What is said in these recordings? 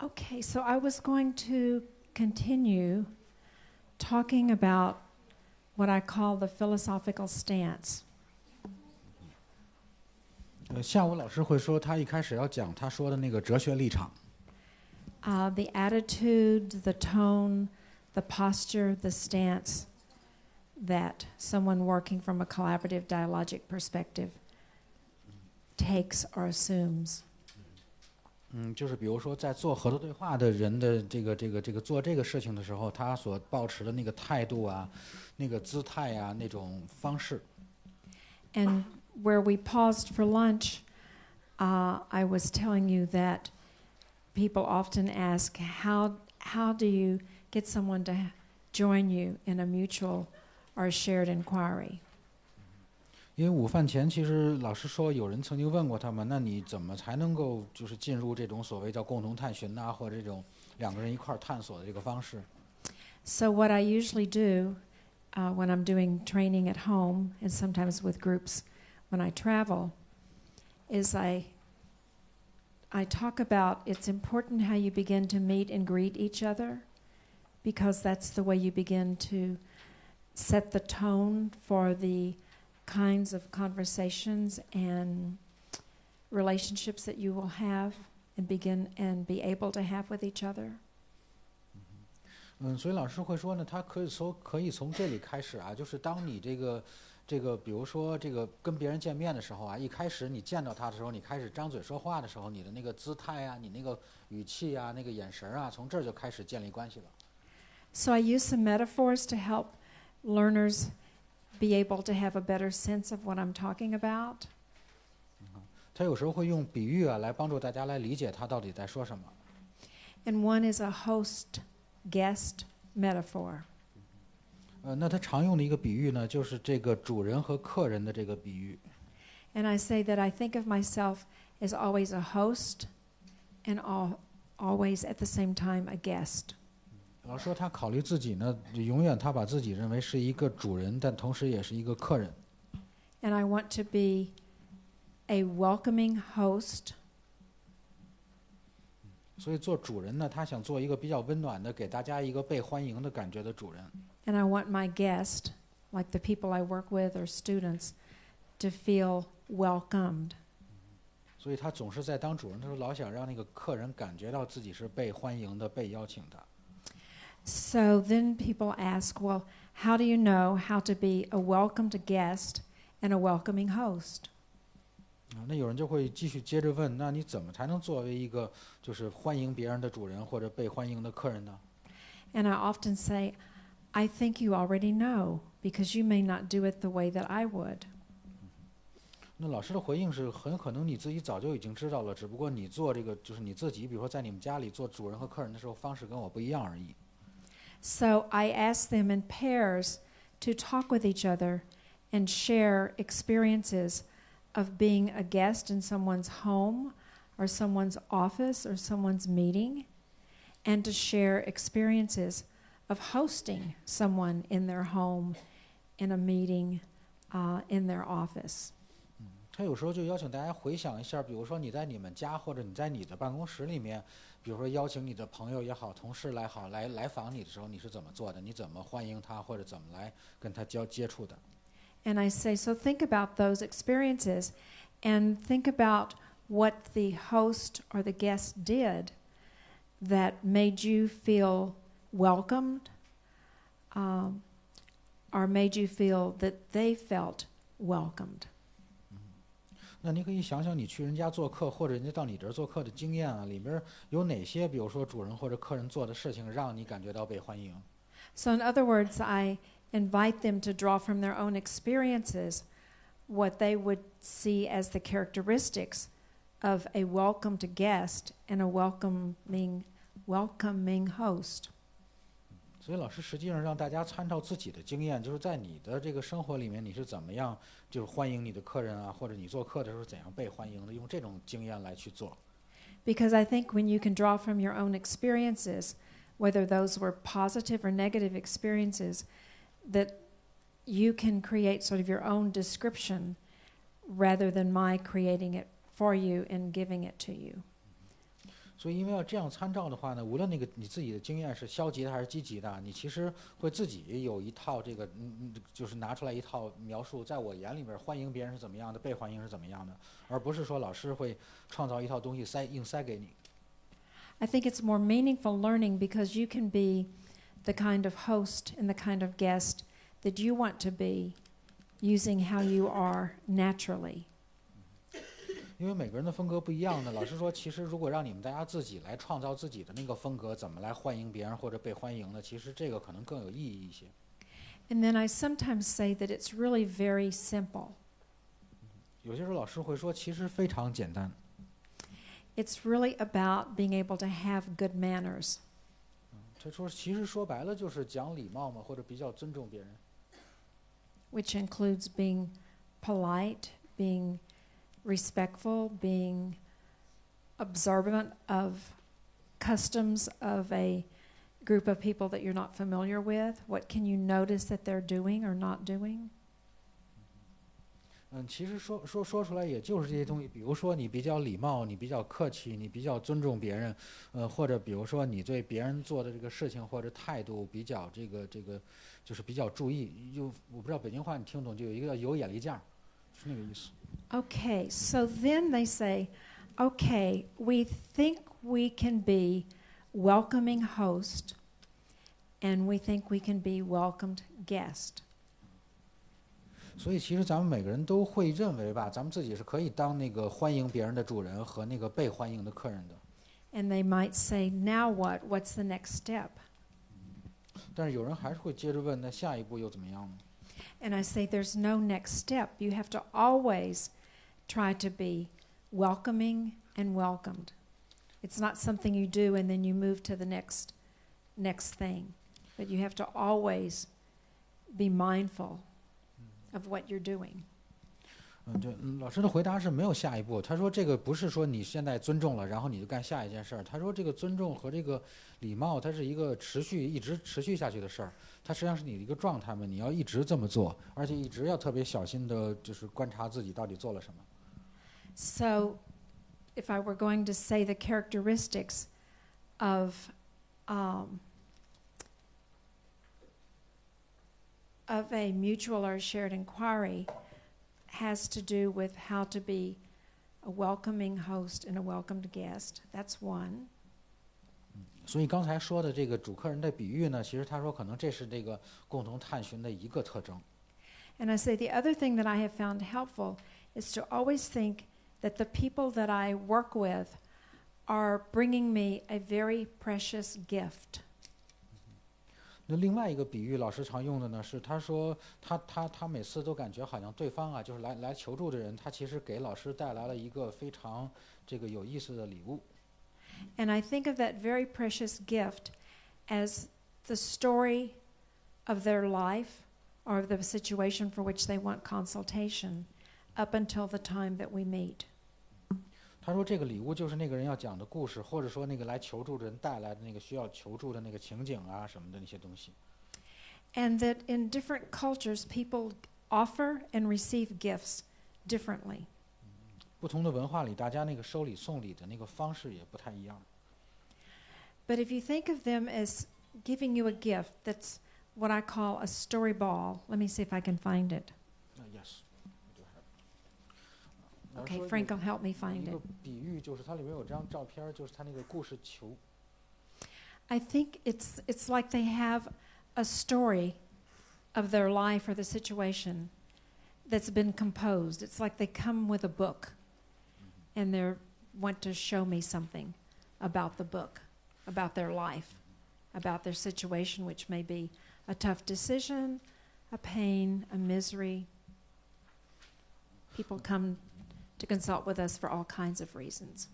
Okay, so I was going to continue talking about what I call the philosophical stance. 下午老师会说，他一开始要讲他说的那个哲学立场。The attitude, the tone, the posture, the stance that someone working from a collaborative dialogic perspective takes or assumes. 就是比如说在做合作对话的人的这个做这个事情的时候，他所保持的那个态度啊，那个姿态啊，那种方式。And where we paused for lunch, I was telling you that people often ask, how do you get someone to join you in a mutual or shared inquiry? 因为午饭前，其实老师说有人曾经问过他们，那你怎么才能够就是进入这种所谓叫共同探寻啊，或者这种两个人一块探索的这个方式？ So what I usually do when I'm doing training at home and sometimes with groups when I travel is I talk about it's important how you begin to meet and greet each other because that's the way you begin to set the tone for the kinds of conversations and relationships that you will have and begin and be able to have with each other. 所以老师会说呢，他可以从这里开始啊，就是当你这个，比如说这个跟别人见面的时候啊，一开始你见到他的时候，你开始张嘴说话的时候，你的那个姿态啊，你那个语气啊，那个眼神啊，从这儿就开始建立关系了。So I use some metaphors to help learners be able to have a better sense of what I'm talking about. 他有时候会用比喻啊，来帮助大家来理解他到底在说什么。And one is a host-guest metaphor. 那他常用的一个比喻呢，就是这个主人和客人的这个比喻。And I say that I think of myself as always a host and always at the same time a guest. 老师说他考虑自己呢，永远他把自己认为是一个主人，但同时也是一个客人。And I want to be a welcoming host. 所以做主人呢，他想做一个比较温暖的，给大家一个被欢迎的感觉的主人。And I want my guest, like the people I work with or students, to feel welcomed. 所以他总是在当主人的时候，老想让那个客人感觉到自己是被欢迎的、被邀请的。So then people ask, well, how do you know how to be a welcomed guest and a welcoming host? 那有人就会继续接着问，那你怎么才能作为一个就是欢迎别人的主人或者被欢迎的客人呢？ And I often say, I think you already know because you may not do it the way that I would. 那老师的回应是，很可能你自己早就已经知道了，只不过你做这个就是你自己，比如说在你们家里做主人和客人的时候，方式跟我不一样而已。So I ask them in pairs to talk with each other and share experiences of being a guest in someone's home or someone's office or someone's meeting, and to share experiences of hosting someone in their home, in a meeting, in their office. 他有时候就邀请大家回想一下，比如说你在你们家或者你在你的办公室里面，比如说邀请你的朋友也好、同事来好来访你的时候，你是怎么做的？你怎么欢迎他，或者怎么来跟他接触的？ And I say, so think about those experiences and think about what the host or the guest did that made you feel welcomed, or made you feel that they felt welcomed. 那你可以想想你去人家做客，或者人家到你这儿做客的经验啊，里边有哪些，比如说主人或者客人做的事情，让你感觉到被欢迎？ So in other words, I invite them to draw from their own experiences what they would see as the characteristics of a welcomed guest and a welcoming host. 所以老师实际上让大家参照自己的经验，就是在你的这个生活里面，你是怎么样就是欢迎你的客人啊，或者你做客的时候怎样被欢迎的，用这种经验来去做。 Because I think when you can draw from your own experiences, whether those were positive or negative experiences, that you can create sort of your own description rather than my creating it for you and giving it to you. 所以因为要这样参照的话呢，无论那个你自己的经验是消极的还是积极的，你其实会自己有一套这个就是拿出来一套描述，在我眼里边欢迎别人是怎么样的，被欢迎是怎么样的，而不是说老师会创造一套东西硬塞给你。I think it's more meaningful learning because you can be the kind of host and the kind of guest that you want to be using how you are naturally. 因为每个人的风格不一样的，老师说，其实如果让你们大家自己来创造自己的那个风格，怎么来欢迎别人或者被欢迎呢？其实这个可能更有意义一些。And then I sometimes say that it's really very simple. 有些时候老师会说，其实非常简单。It's really about being able to have good manners. 他说，其实说白了就是讲礼貌嘛，或者比较尊重别人。Which includes being polite, being respectful, being observant of customs of a group of people that you're not familiar with. What can you notice that they're doing or not doing? 其实说出来也就是这些东西，比如说你比较礼貌，你比较客气，你比较尊重别人，或者比如说你对别人做的这个事情或者态度比较这个就是比较注意。我不知道北京话你听懂，就有一个叫有眼力劲儿，是那个意思。Okay, so then they say, okay, we think we can be welcoming host and we think we can be welcomed guest. 所以其实咱们每个人都会认为吧，咱们自己是可以当那个欢迎别人的主人和那个被欢迎的客人的。And they might say, now what? What's the next step? 但是有人还是会接着问，那下一步又怎么样呢？ And I say, there's no next step. You have to always try to be welcoming and welcomed. It's not something you do and then you move to the next thing. But you have to always be mindful of what you're doing. 对，老师的回答是没有下一步。他说这个不是说你现在尊重了，然后你就干下一件事儿。他说这个尊重和这个礼貌，它是一个一直持续下去的事儿。它实际上是你的一个状态嘛，你要一直这么做，而且一直要特别小心的，就是观察自己到底做了什么。So, if I were going to say the characteristics of a mutual or shared inquiry, has to do with how to be a welcoming host and a welcomed guest. That's one. 所以刚才说的这个主客人的比喻呢，其实他说可能这是这个共同探寻的一个特征。And I say the other thing that I have found helpful is to always think that the people that I work with are bringing me a very precious gift. 那另外一个比喻，老师常用的呢是，他说他每次都感觉好像对方啊，就是来求助的人，他其实给老师带来了一个非常这个有意思的礼物。And I think of that very precious gift as the story of their life or of the situation for which they want consultation up until the time that we meet. 他说这个礼物就是那个人要讲的故事，或者说那个来求助的人带来的那个需要求助的那个情景啊什么的那些东西。And that in different cultures, people offer and receive gifts differently. 不同的文化里，大家那个收礼送礼的那个方式也不太一样。But if you think of them as giving you a gift that's what I call a story ball. Let me see if I can find it. Yes. Okay, Frank will help me find 一 it. 个比喻就是它里面有张照片，就是它那个故事球。I think it's like they have a story of their life or the situation that's been composed. It's like they come with a book and they want to show me something about the book, about their life, about their situation, which may be a tough decision, a pain, a misery. People come to consult with us for all kinds of reasons.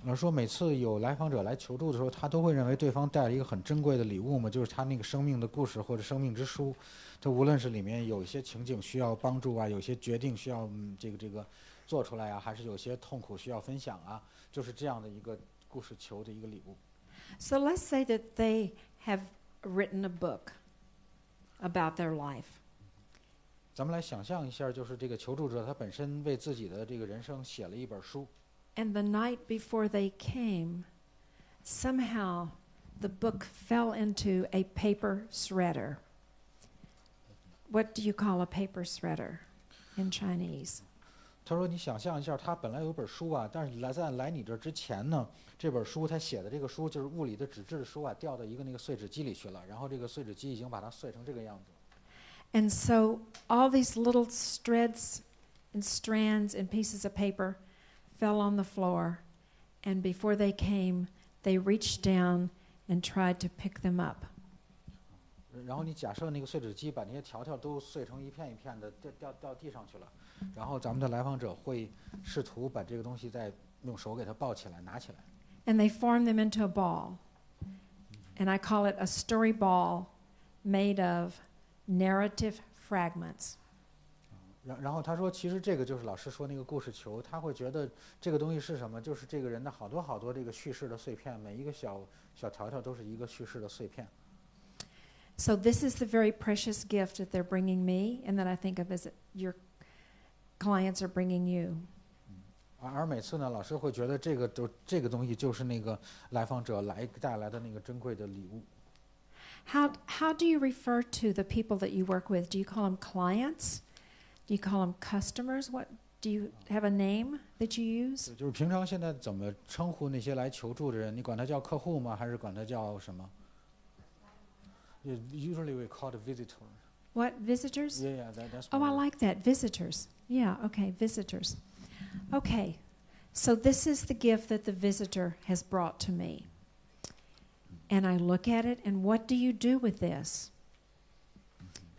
老师说，每次有来访者来求助的时候，他都会认为对方带了一个很珍贵的礼物嘛，就是他那个生命的故事或者生命之书。它无论是里面有一些情景需要帮助啊，有些决定需要这个做出来啊，还是有些痛苦需要分享啊，就是这样的一个故事球的一个礼物。So let's say that they have written a book about their life. 咱们来想象一下，就是这个求助者他本身为自己的这个人生写了一本书。And the night before they came, somehow the book fell into a paper shredder. What do you call a paper shredder in Chinese? 他说：“你想象一下，他本来有本书啊，但是在来你这之前呢，这本书他写的这个书就是物理的纸质的书啊，掉到一个那个碎纸机里去了，然后这个碎纸机已经把它碎成这个样子。” And so all these little threads and strands and pieces of paper fell on the floor, and before they came, they reached down and tried to pick them up. 然后你假设那个碎纸机把那些条条都碎成一片一片的掉地上去了，然后咱们的来访者会试图把这个东西再用手给它抱起来拿起来。And they formed them into a ball. And I call it a story ball made of narrative fragments. 然后他说，其实这个就是老师说那个故事球，他会觉得这个东西是什么？就是这个人的好多这个叙事的碎片，每一个小条条都是一个叙事的碎片。So this is the very precious gift that they're bringing me, and that I think of as your clients are bringing you. 而每次呢，老师会觉得这个东西就是那个来访者带来的那个珍贵的礼物。How do you refer to the people that you work with? Do you call them clients? Do you call them customers? What do you have a name that you use? 就是平常现在怎么称呼那些来求助的人？你管他叫客户吗？还是管他叫什么？Usually we call it visitor. What, visitors? Yeah, that's. Oh, I like that. Visitors. Yeah, okay, visitors. Okay, so this is the gift that the visitor has brought to me. And I look at it, and what do you do with this?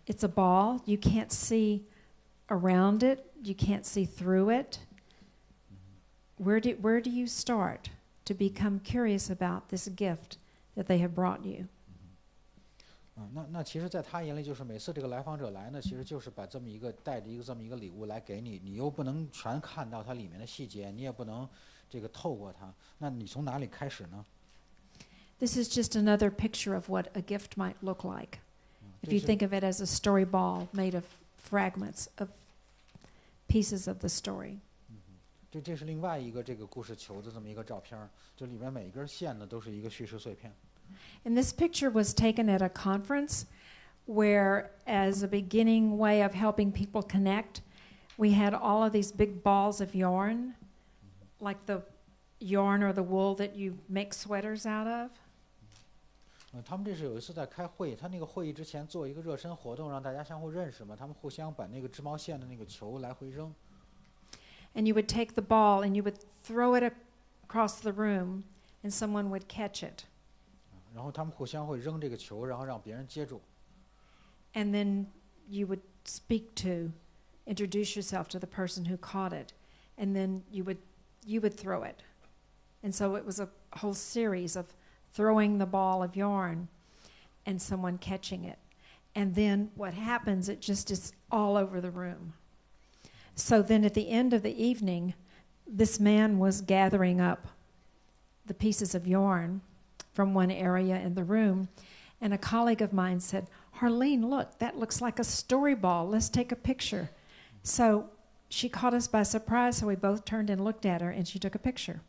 It's a ball. You can't see around it. You can't see through it. Where do you start to become curious about this gift that they have brought you? 那其实，在他眼里，就是每次这个来访者来呢，其实就是把这么一个带着这么一个礼物来给你，你又不能全看到它里面的细节，你也不能这个透过它，那你从哪里开始呢？ This is just another picture of what a gift might look like. If you think of it as a story ball made of fragments of pieces of the story. 这是另外一个这个故事球的这么一个照片，就里面每一根线呢都是一个叙事碎片。And this picture was taken at a conference where, as a beginning way of helping people connect, we had all of these big balls of yarn, like the yarn or the wool that you make sweaters out of. 他们这是有一次在开会，他那个会议之前做一个热身活动，让大家相互认识嘛，他们互相把那个织毛线的那个球来回扔。And you would take the ball and you would throw it across the room, and someone would catch it. 然后他们互相会扔这个球，然后让别人接住。And then you would introduce yourself to the person who caught it, and then you would throw it. And so it was a whole series of throwing the ball of yarn and someone catching it. And then what happens, it just is all over the room. So then at the end of the evening, this man was gathering up the pieces of yarn from one area in the room, and a colleague of mine said, "Harlene, look, that looks like a story ball. Let's take a picture." So she caught us by surprise, so we both turned and looked at her, and she took a picture.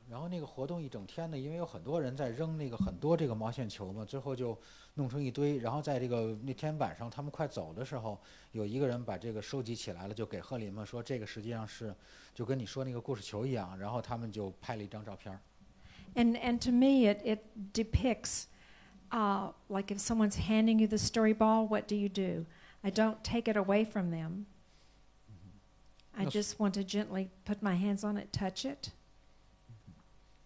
然后那个活动一整天呢，因为有很多人在扔那个很多这个毛线球嘛，最后就弄成一堆。然后在那天晚上他们快走的时候，有一个人把这个收集起来了，就给贺林嘛说这个实际上是就跟你说那个故事球一样。然后他们就拍了一张照片。And to me it depicts like if someone's handing you the story ball, what do? I don't take it away from them. I just want to gently put my hands on it, touch it.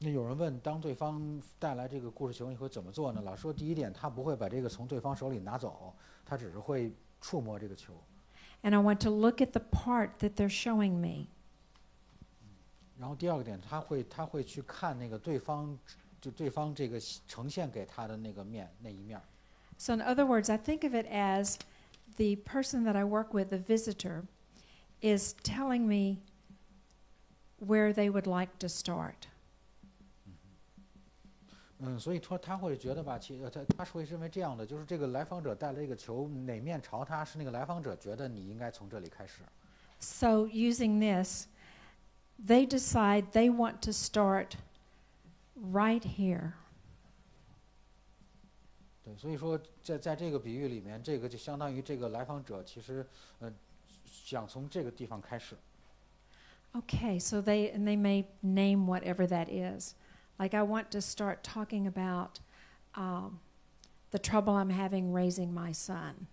那有人问，当对方带来这个故事球，你会怎么做呢？老师说，第一点，他不会把这个从对方手里拿走，他只是会触摸这个球。And I want to look at the part that they're showing me. 然后第二个点，他会去看那个对方这个呈现给他的那一面。So in other words, I think of it as the person that I work with, the visitor, is telling me where they would like to start. 所以说他会觉得吧，他会认为这样的，就是这个来访者带了这个球，哪面朝他，是那个来访者觉得你应该从这里开始。So using this, they decide they want to start right here. 对，所以说在这个比喻里面，这个就相当于这个来访者其实想从这个地方开始。Okay, so they may name whatever that is. Like I want to start talking about the trouble I'm having raising my son.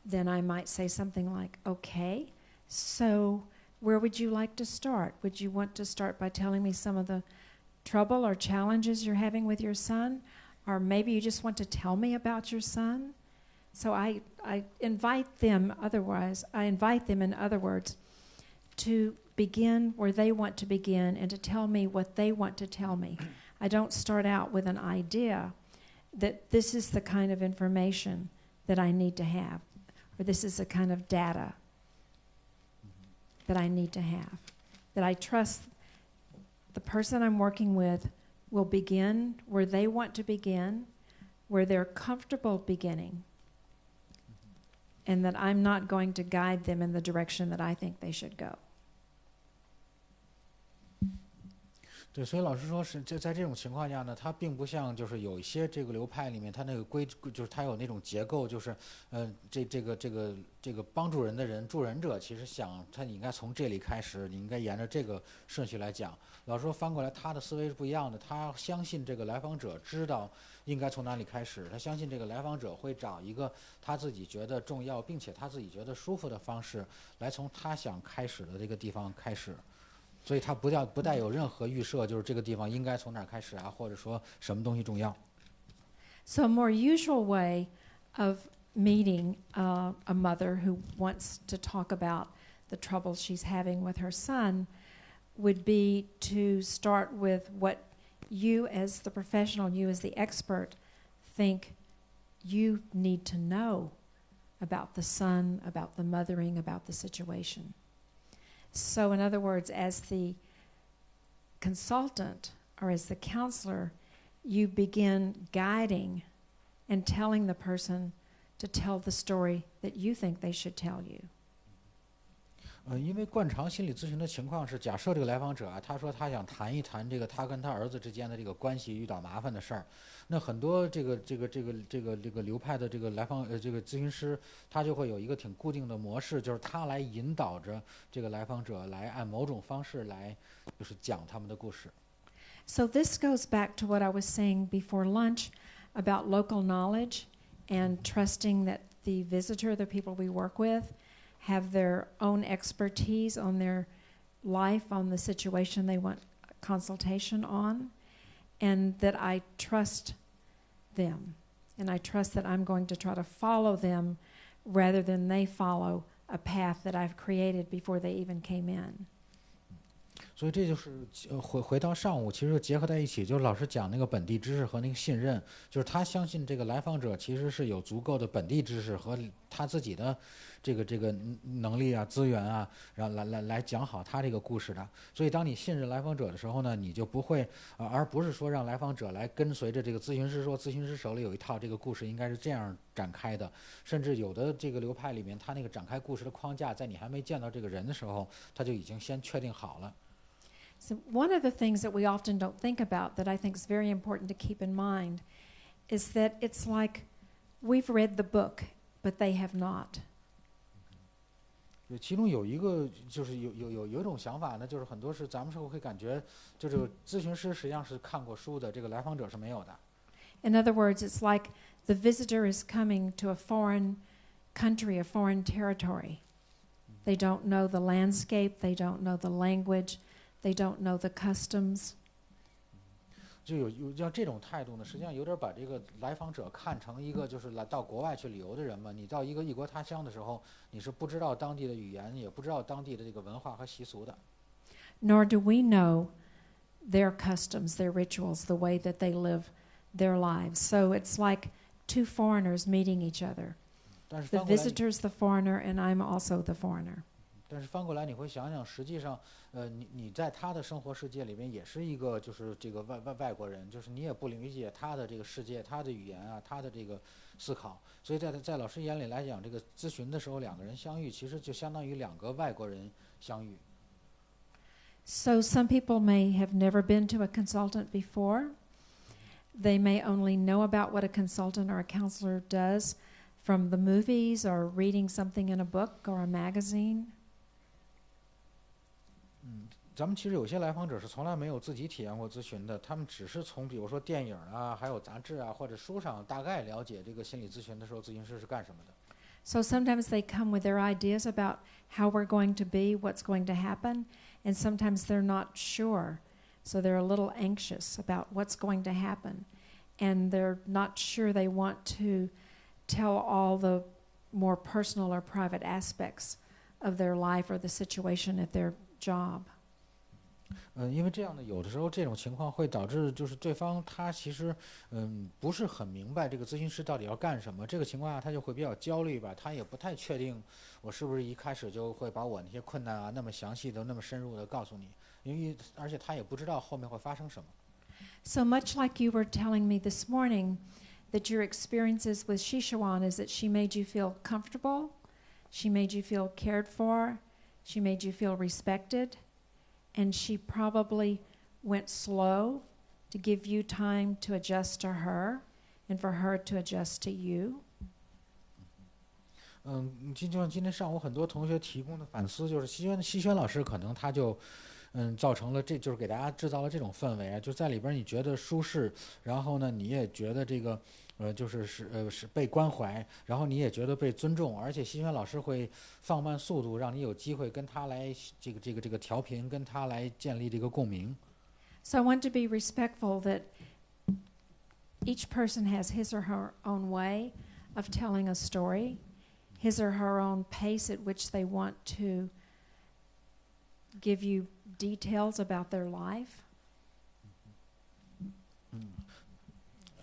Then I might say something like, okay, so where would you like to start? Would you want to start by telling me some of the trouble or challenges you're having with your son? Or maybe you just want to tell me about your son? So I invite them, in other words, to begin where they want to begin and to tell me what they want to tell me. I don't start out with an idea that this is the kind of information that I need to have, or this is the kind of data that I need to have, that I trust the person I'm working with will begin where they want to begin, where they're comfortable beginning, and that I'm not going to guide them in the direction that I think they should go. 对，所以老师说是在这种情况下呢，它并不像就是有一些这个流派里面，它那个就是它有那种结构，就是这个帮助人的人助人者，其实想你应该从这里开始，你应该沿着这个顺序来讲。老师说翻过来，他的思维是不一样的，他相信这个来访者知道应该从哪里开始，他相信这个来访者会找一个他自己觉得重要并且他自己觉得舒服的方式，来从他想开始的这个地方开始。所以它不带有任何预设，就是这个地方应该从哪儿开始啊，或者说什么东西重要。So a more usual way of meeting a mother who wants to talk about the trouble she's having with her son would be to start with what you as the professional, you as the expert, think you need to know about the son, about the mothering, about the situation. So in other words, as the consultant or as the counselor, you begin guiding and telling the person to tell the story that you think they should tell you. 因为惯常心理咨询的情况是，假设这个来访者啊，他说他想谈一谈这个他跟他儿子之间的这个关系遇到麻烦的事儿，那很多这个流派的这个这个咨询师，他就会有一个挺固定的模式，就是他来引导着这个来访者来按某种方式来就是讲他们的故事。So this goes back to what I was saying before lunch about local knowledge and trusting that the visitor, the people we work with, have their own expertise on their life, on the situation they want consultation on, and that I trust them. And I trust that I'm going to try to follow them rather than they follow a path that I've created before they even came in. 所以这就是回到上午，其实结合在一起，就是老师讲那个本地知识和那个信任，就是他相信这个来访者其实是有足够的本地知识和他自己的这个能力啊、资源啊，然后来讲好他这个故事的。所以当你信任来访者的时候呢，你就不会而不是说让来访者来跟随着这个咨询师说，咨询师手里有一套这个故事应该是这样展开的，甚至有的这个流派里面，他那个展开故事的框架，在你还没见到这个人的时候，他就已经先确定好了。So one of the things that we often don't think about that I think is very important to keep in mind is that it's like we've read the book, but they have not. 其中有一个就是有一种想法呢，就是很多是咱们社会会感觉，就这个咨询师实际上是看过书的，这个来访者是没有的。In other words, it's like the visitor is coming to a foreign country, a foreign territory. They don't know the landscape, they don't know the language, they don't know the customs. 就有像这种态度呢，实际上有点把这个来访者看成一个就是来到国外去旅游的人嘛。你到一个异国他乡的时候，你是不知道当地的语言，也不知道当地的这个文化和习俗的。Nor do we know their customs, their rituals, the way that they live their lives. So it's like two foreigners meeting each other. The visitor's the foreigner, and I'm also the foreigner. 但是翻过来你会想想，实际上，你在他的生活世界里面也是一个就是这个外国人，就是你也不理解他的这个世界、他的语言啊、他的这个思考。所以在老师眼里来讲，这个咨询的时候两个人相遇，其实就相当于两个外国人相遇。So some people may have never been to a consultant before. They may only know about what a consultant or a counselor does from the movies or reading something in a book or a magazine. 咱们其实有些来访者是从来没有自己体验过咨询的，他们只是从比如说电影啊，还有杂志啊或者书上大概了解这个心理咨询的时候，咨询师是干什么的。So sometimes they come with their ideas about how we're going to be, what's going to happen, and sometimes they're not sure. So they're a little anxious about what's going to happen. And they're not sure they want to tell all the more personal or private aspects of their life or the situation at their job. 因为这样的有的时候这种情况会导致就是对方他其实不是很明白这个咨询师到底要干什么，这个情况下他就会比较焦虑吧，他也不太确定我是不是一开始就会把我那些困难啊那么详细的那么深入的告诉你，因为而且他也不知道后面会发生什么。So much like you were telling me this morning that your experiences with Shishawan is that she made you feel comfortable, she made you feel cared for, she made you feel respected, and she probably went slow to give you time to adjust to her and for her to adjust to you. 就像今天上午很多同学提供的反思，就是西轩老师可能他就造成了这就是给大家制造了这种氛围啊，就在里边你觉得舒适，然后呢你也觉得这个是被关怀，然后你也觉得被尊重，而且西轩老师会放慢速度，让你有机会跟他来这个调频，跟他来建立这个共鸣。So I want to be respectful that each person has his or her own way of telling a story, his or her own pace at which they want to give you details about their life.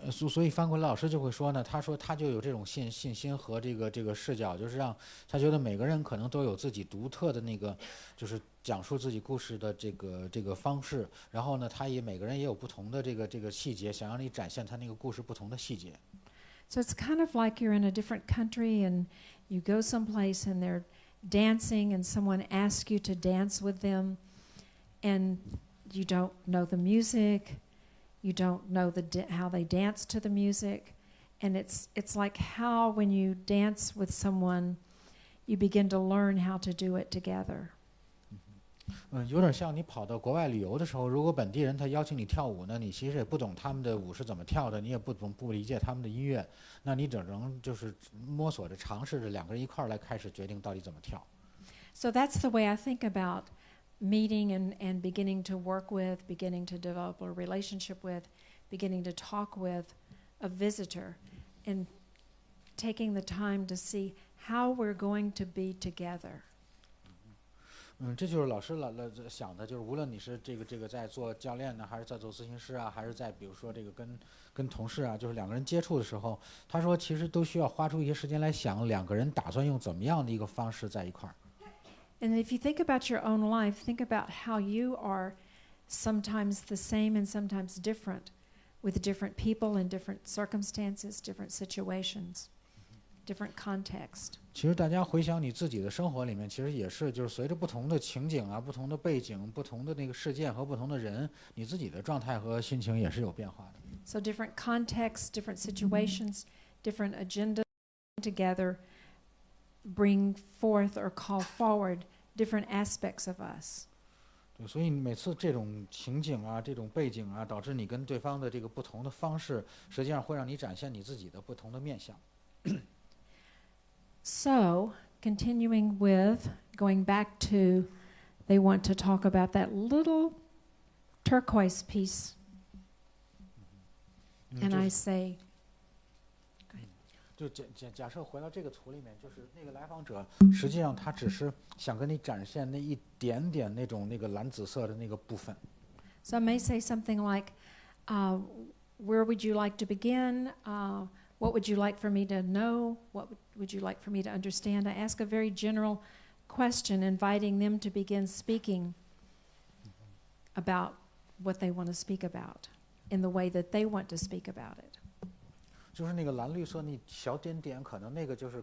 所以范奎老师就会说呢，他说他就有这种信心和这个视角，就是让他觉得每个人可能都有自己独特的那个，就是讲述自己故事的这个方式。然后呢，他也每个人也有不同的这个细节，想让你展现他那个故事不同的细节。So it's kind of like you're in a different country and you go someplace and they're dancing and someone asks you to dance with them and you don't know the music. You don't know how they dance to the music, and it's like how when you dance with someone, you begin to learn how to do it together. 有点像你跑到国外旅游的时候，如果本地人他邀请你跳舞呢，你其实也不懂他们的舞是怎么跳的，你也不理解他们的音乐，那你只能就是摸索着尝试着两个人一块儿来开始决定到底怎么跳。So that's the way I think about meeting and beginning to work with, beginning to develop a relationship with, beginning to talk with a visitor, and taking the time to see how we're going to be together. 这就是老师想的，就是无论你是这个在做教练呢，还是在做咨询师啊，还是在比如说这个跟同事啊，就是两个人接触的时候，他说其实都需要花出一些时间来想两个人打算用怎么样的一个方式在一块儿。And if you think about your own life, think about how you are sometimes the same and sometimes different with different people in different circumstances, different situations, different context. 其实大家回想你自己的生活里面，其实也是就是随着不同的情景啊、不同的背景、不同的那个事件和不同的人，你自己的状态和心情也是有变化的。So different contexts, different situations, different agendas together bring forth or call forward different aspects of us. 对，所以每次这种情景啊、这种背景啊，导致你跟对方的这个不同的方式，实际上会让你展现你自己的不同的面相。So, continuing with, going back to, they want to talk about that little turquoise piece. And I say, 就假设回到这个图里面，就是那个来访者，实际上他只是想跟你展现那一点点那个蓝紫色的那个部分。So I may say something like, where would you like to begin? What would you like for me to know? What would you like for me to understand? I ask a very general question, inviting them to begin speaking about what they want to speak about in the way that they want to speak about it. 就是那个蓝绿色那小点点，可能那个就是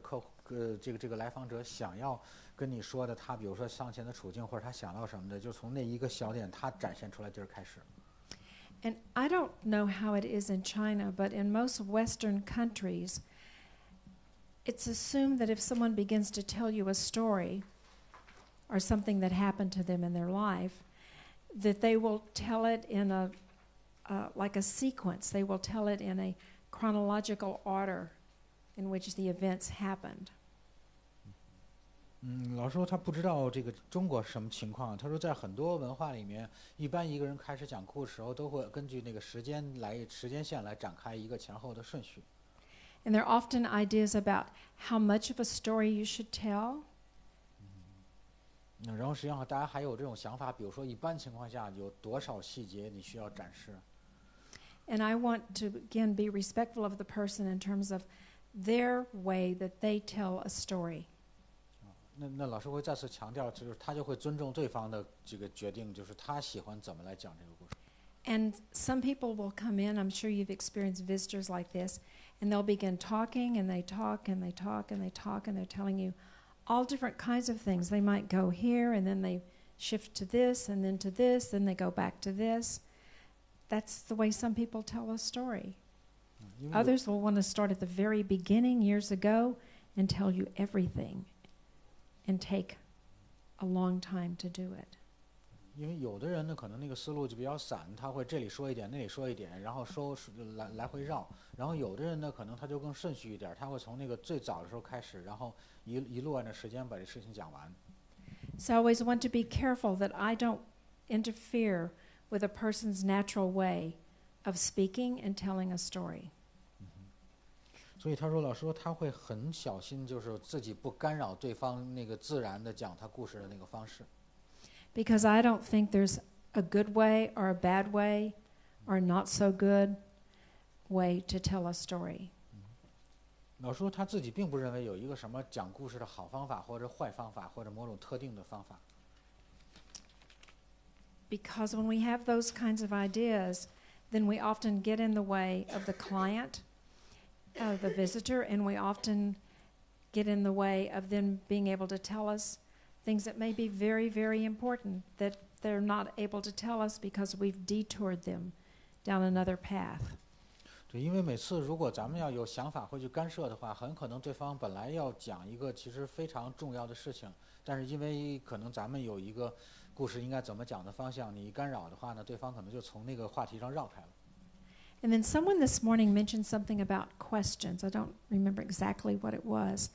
这个来访者想要跟你说的，他比如说当前的处境或者他想到什么的，就从那一个小点他展现出来就是开始。And I don't know how it is in China, but in most Western countries, it's assumed that if someone begins to tell you a story or something that happened to them in their life, that they will tell it in like a sequence. They will tell it in a chronological order in which the events happened. 老师说他不知道这个中国是什么情况。他说在很多文化里面，一般一个人开始讲故事的时候，都会根据那个时间线来展开一个前后的顺序。And there are often ideas about how much of a story you should tell. 然后实际上大家还有这种想法，比如说一般情况下有多少细节你需要展示。And I want to, again, be respectful of the person in terms of their way that they tell a story. 那老师会再次强调，就是他就会尊重对方的这个决定，就是他喜欢怎么来讲这个故事。And some people will come in, I'm sure you've experienced visitors like this, and they'll begin talking, and they talk, and they talk, and they talk, and they're telling you all different kinds of things. They might go here, and then they shift to this, and then to this, then they go back to this. That's the way some people tell a story. Others will want to start at the very beginning years ago and tell you everything and take a long time to do it. 因为有的人呢，可能那个思路就比较散，他会这里说一点，那里说一点，然后来回绕。然后有的人呢，可能他就更顺序一点，他会从那个最早的时候开始，然后一路按照时间把这事情讲完。So I always want to be careful that I don't interfere with a person's natural way of speaking and telling a story. 所以他说，老师说他会很小心，就是自己不干扰对方那个自然的讲他故事的那个方式。Because I don't think there's a good way or a bad way or not so good way to tell a story. 老师说他自己并不认为有一个什么讲故事的好方法或者坏方法或者某种特定的方法。Because when we have those kinds of ideas, then we often get in the way of the client, the visitor, and we often get in the way of them being able to tell us things that may be very, very important that they're not able to tell us because we've detoured them down another path. 对，因为每次如果咱们要有想法会去干涉的话，很可能对方本来要讲一个其实非常重要的事情，但是因为可能咱们有一个故事应该怎么讲的方向，你一干扰的话呢，对方可能就从那个话题上绕开了。And then someone this morning mentioned something about questions. I don't remember exactly what it was.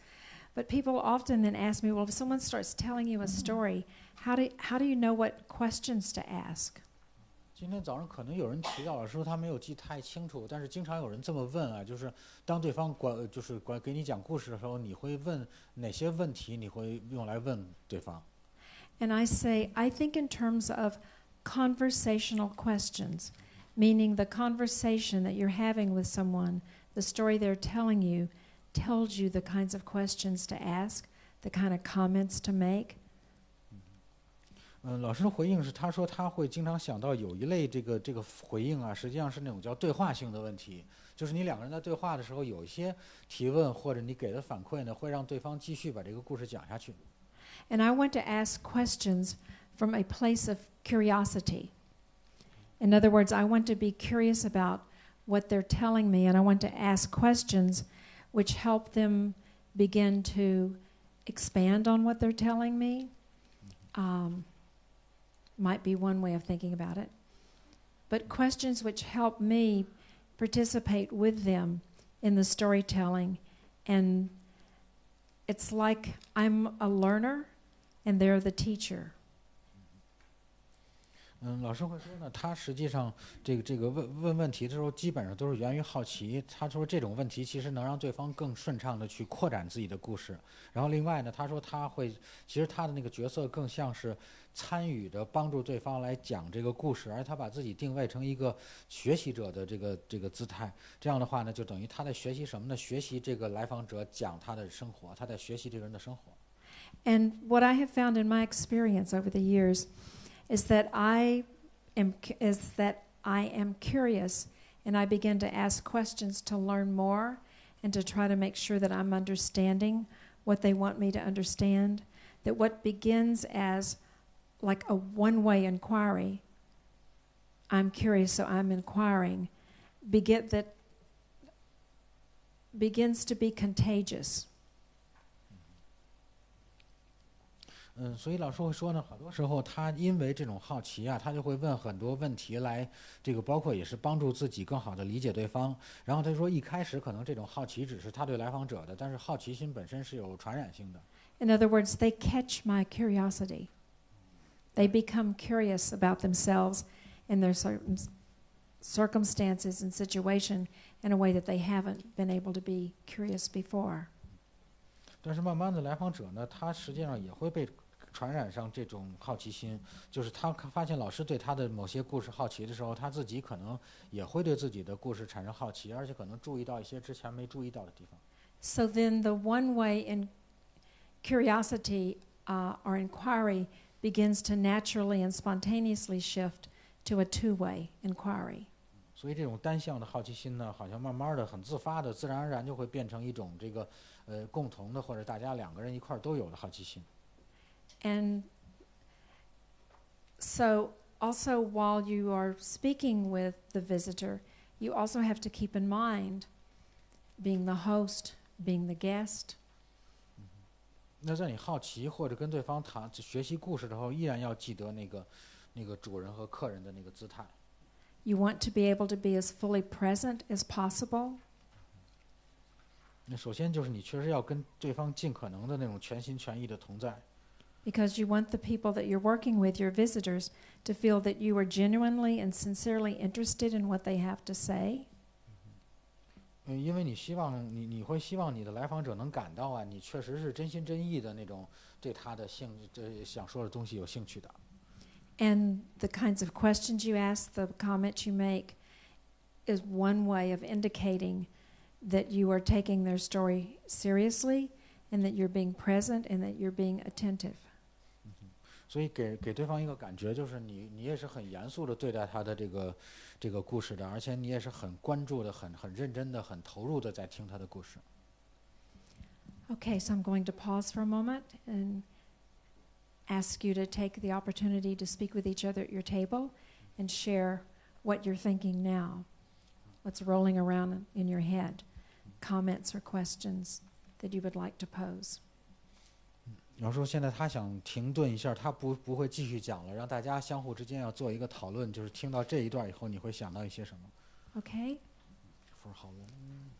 But people often then ask me, well, if someone starts telling you a story, how do you know what questions to ask? 今天早上可能有人提到，老师说他没有记太清楚，但是经常有人这么问啊，就是当对方给你讲故事的时候，你会问哪些问题？你会用来问对方？ And I say, I think in terms of conversational questions, meaning the conversation that you're having with someone, the story they're telling you, tells you the kinds of questions to ask, the kind of comments to make. 老师的回应是，他说他会经常想到有一类这个回应啊，实际上是那种叫对话性的问题，就是你两个人在对话的时候，有一些提问或者你给的反馈呢，会让对方继续把这个故事讲下去。And I want to ask questions from a place of curiosity. In other words, I want to be curious about what they're telling me, and I want to ask questions which help them begin to expand on what they're telling me. Might be one way of thinking about it. But questions which help me participate with them in the storytelling. And it's like I'm a learner and they're the teacher. 老师会说呢，他实际上这个问题的时候，基本上都是源于好奇。他说这种问题其实能让对方更顺畅的去扩展自己的故事。然后另外呢，他说其实他的那个角色更像是参与着帮助对方来讲这个故事，而他把自己定位成一个学习者的这个姿态。这样的话呢，就等于他在学习什么呢？学习这个来访者讲他的生活，他在学习这个人的生活。And what I have found in my experience over the years is that I am curious, and I begin to ask questions to learn more and to try to make sure that I'm understanding what they want me to understand, that what begins as like a one-way inquiry, I'm curious, so I'm inquiring, that begins to be contagious. 所以老师会说呢，好多时候他因为这种好奇啊，他就会问很多问题来，这个包括也是帮助自己更好的理解对方。然后他说，一开始可能这种好奇只是他对来访者的，但是好奇心本身是有传染性的。In other words, they catch my curiosity. They become curious about themselves and their circumstances and situation in a way that they haven't been able to be curious before. 但是慢慢的，来访者呢，他实际上也会被传染上这种好奇心，就是他发现老师对他的某些故事好奇的时候，他自己可能也会对自己的故事产生好奇，而且可能注意到一些之前没注意到的地方。So then the one way in curiosity or inquiry begins to naturally and spontaneously shift to a two-way inquiry. 所以这种单向的好奇心呢，好像慢慢的、很自发的、自然而然就会变成一种这个共同的或者大家两个人一块都有的好奇心。And so also while you are speaking with the visitor, you also have to keep in mind being the host, being the guest. 那在你好奇或者跟对方学习故事的时候，依然要记得那个主人和客人的那个姿态。You want to be able to be as fully present as possible. 那首先就是你确实要跟对方尽可能的那种全心全意的同在。Because you want the people that you're working with, your visitors, to feel that you are genuinely and sincerely interested in what they have to say. 因为你会希望你的来访者能感到啊，你确实是真心真意的那种对他的想说的东西有兴趣的。And the kinds of questions you ask, the comments you make, is one way of indicating that you are taking their story seriously and that you're being present and that you're being attentive. 所以给对方一个感觉，就是你也是很严肃的对待他的这个故事的，而且你也是很关注的、很认真的、很投入的在听他的故事。Okay, so I'm going to pause for a moment and ask you to take the opportunity to speak with each other at your table and share what you're thinking now, what's rolling around in your head, comments or questions that you would like to pose. 然后说现在他想停顿一下，他不会继续讲了，让大家相互之间要做一个讨论，就是听到这一段以后，你会想到一些什么 Okay?？For how long?